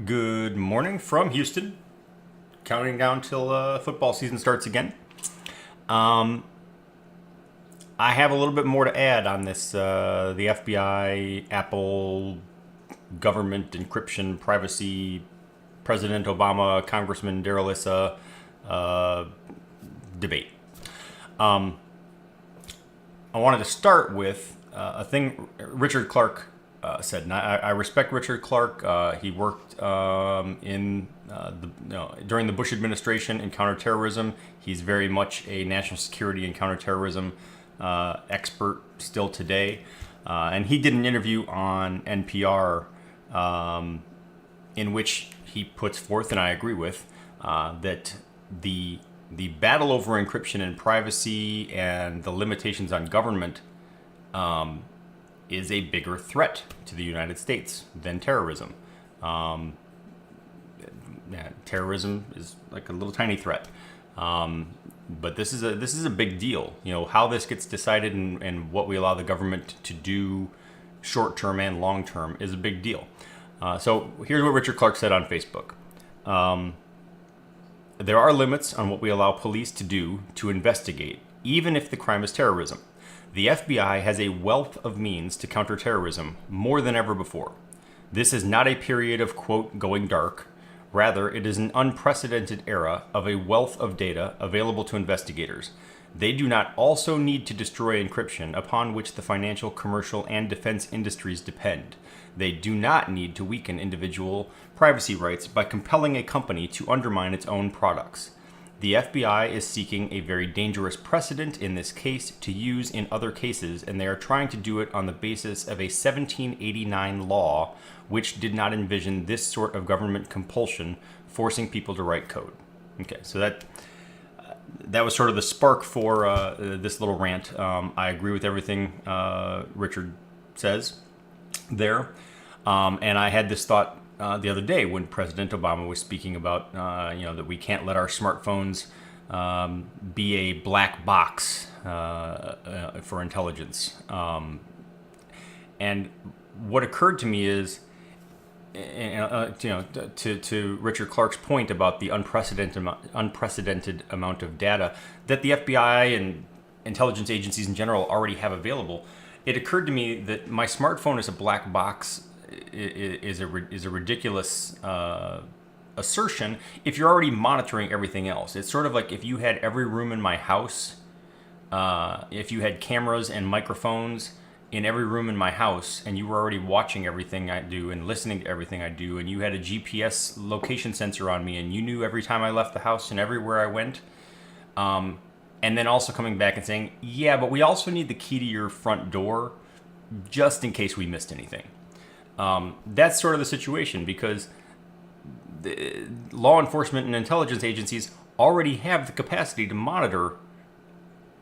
Good morning from Houston. Counting down till football season starts again. I have a little bit more to add on this the FBI, Apple, government, encryption, privacy, President Obama, Congressman Darrell Issa debate. I wanted to start with a thing Richard Clarke said, and I respect Richard Clarke. He worked during the Bush administration in counterterrorism. He's very much a national security and counterterrorism expert still today. And he did an interview on NPR in which he puts forth, and I agree with, that the battle over encryption and privacy and the limitations on government is a bigger threat to the United States than terrorism. Terrorism is like a little tiny threat, but this is a big deal. You know, how this gets decided and what we allow the government to do, short term and long term, is a big deal. So here's what Richard Clarke said on Facebook. There are limits on what we allow police to do to investigate, even if the crime is terrorism. The FBI has a wealth of means to counter terrorism, more than ever before. This is not a period of, quote, going dark. Rather, it is an unprecedented era of a wealth of data available to investigators. They do not also need to destroy encryption, upon which the financial, commercial, and defense industries depend. They do not need to weaken individual privacy rights by compelling a company to undermine its own products. The FBI is seeking a very dangerous precedent in this case to use in other cases, and they are trying to do it on the basis of a 1789 law which did not envision this sort of government compulsion forcing people to write code. Okay, so that was sort of the spark for this little rant. I agree with everything Richard says there. And I had this thought the other day when President Obama was speaking about, that we can't let our smartphones be a black box for intelligence. And what occurred to me is, to Richard Clarke's point about the unprecedented amount of data that the FBI and intelligence agencies in general already have available, it occurred to me that my smartphone is a black box is a ridiculous assertion if you're already monitoring everything else. It's sort of like if you had every room in my house, if you had cameras and microphones in every room in my house, and you were already watching everything I do and listening to everything I do, and you had a GPS location sensor on me, and you knew every time I left the house and everywhere I went, and then also coming back and saying, yeah, but we also need the key to your front door just in case we missed anything. That's sort of the situation, because the law enforcement and intelligence agencies already have the capacity to monitor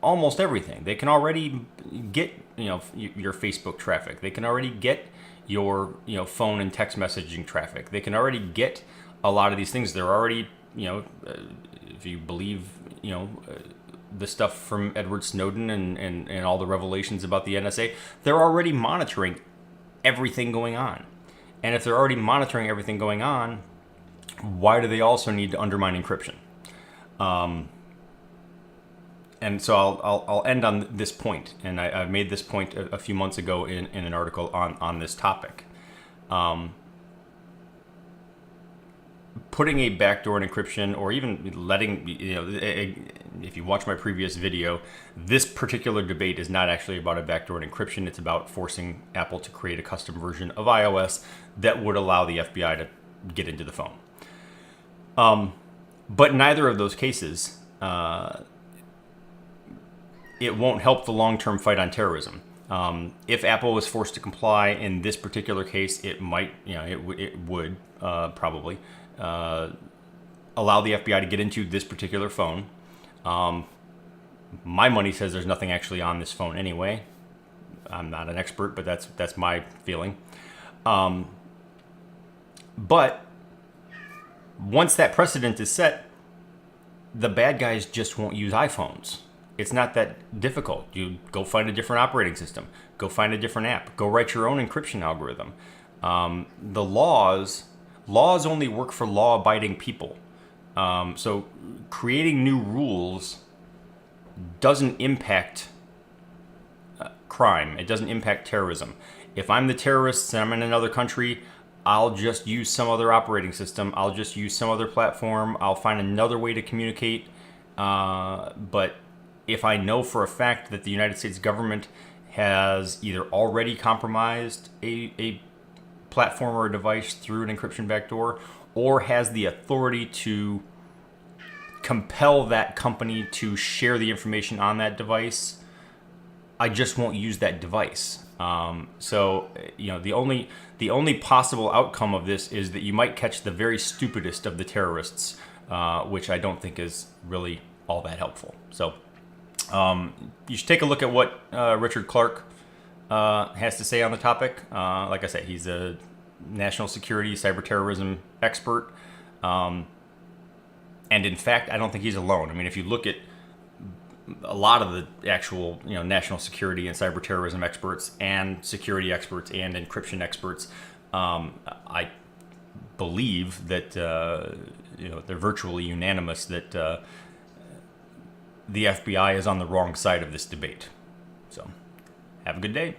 almost everything. They can already get, your Facebook traffic. They can already get your, phone and text messaging traffic. They can already get a lot of these things. They're already, if you believe, the stuff from Edward Snowden and all the revelations about the NSA, they're already monitoring everything going on. And if they're already monitoring everything going on, why do they also need to undermine encryption? And so I'll end on this point, and I made this point a few months ago in an article on this topic. Putting a backdoor in encryption, or even letting, if you watch my previous video, this particular debate is not actually about a backdoor in encryption. It's about forcing Apple to create a custom version of iOS that would allow the FBI to get into the phone. But neither of those cases, it won't help the long-term fight on terrorism. If Apple was forced to comply in this particular case, it might, it would probably allow the FBI to get into this particular phone. My money says there's nothing actually on this phone anyway. I'm not an expert, but that's my feeling. But once that precedent is set, the bad guys just won't use iPhones. It's not that difficult. You go find a different operating system. Go find a different app. Go write your own encryption algorithm. The laws laws only work for law-abiding people. So creating new rules doesn't impact crime. It doesn't impact terrorism. If I'm the terrorist and I'm in another country, I'll just use some other operating system. I'll just use some other platform. I'll find another way to communicate. But if I know for a fact that the United States government has either already compromised a platform or a device through an encryption backdoor, or has the authority to compel that company to share the information on that device, I just won't use that device. So the only possible outcome of this is that you might catch the very stupidest of the terrorists, which I don't think is really all that helpful. So you should take a look at what Richard Clarke has to say on the topic. Like I said, he's a national security, cyber terrorism expert. And in fact, I don't think he's alone. I mean, if you look at a lot of the actual, national security and cyber terrorism experts and security experts and encryption experts, I believe that they're virtually unanimous that the FBI is on the wrong side of this debate. So, have a good day.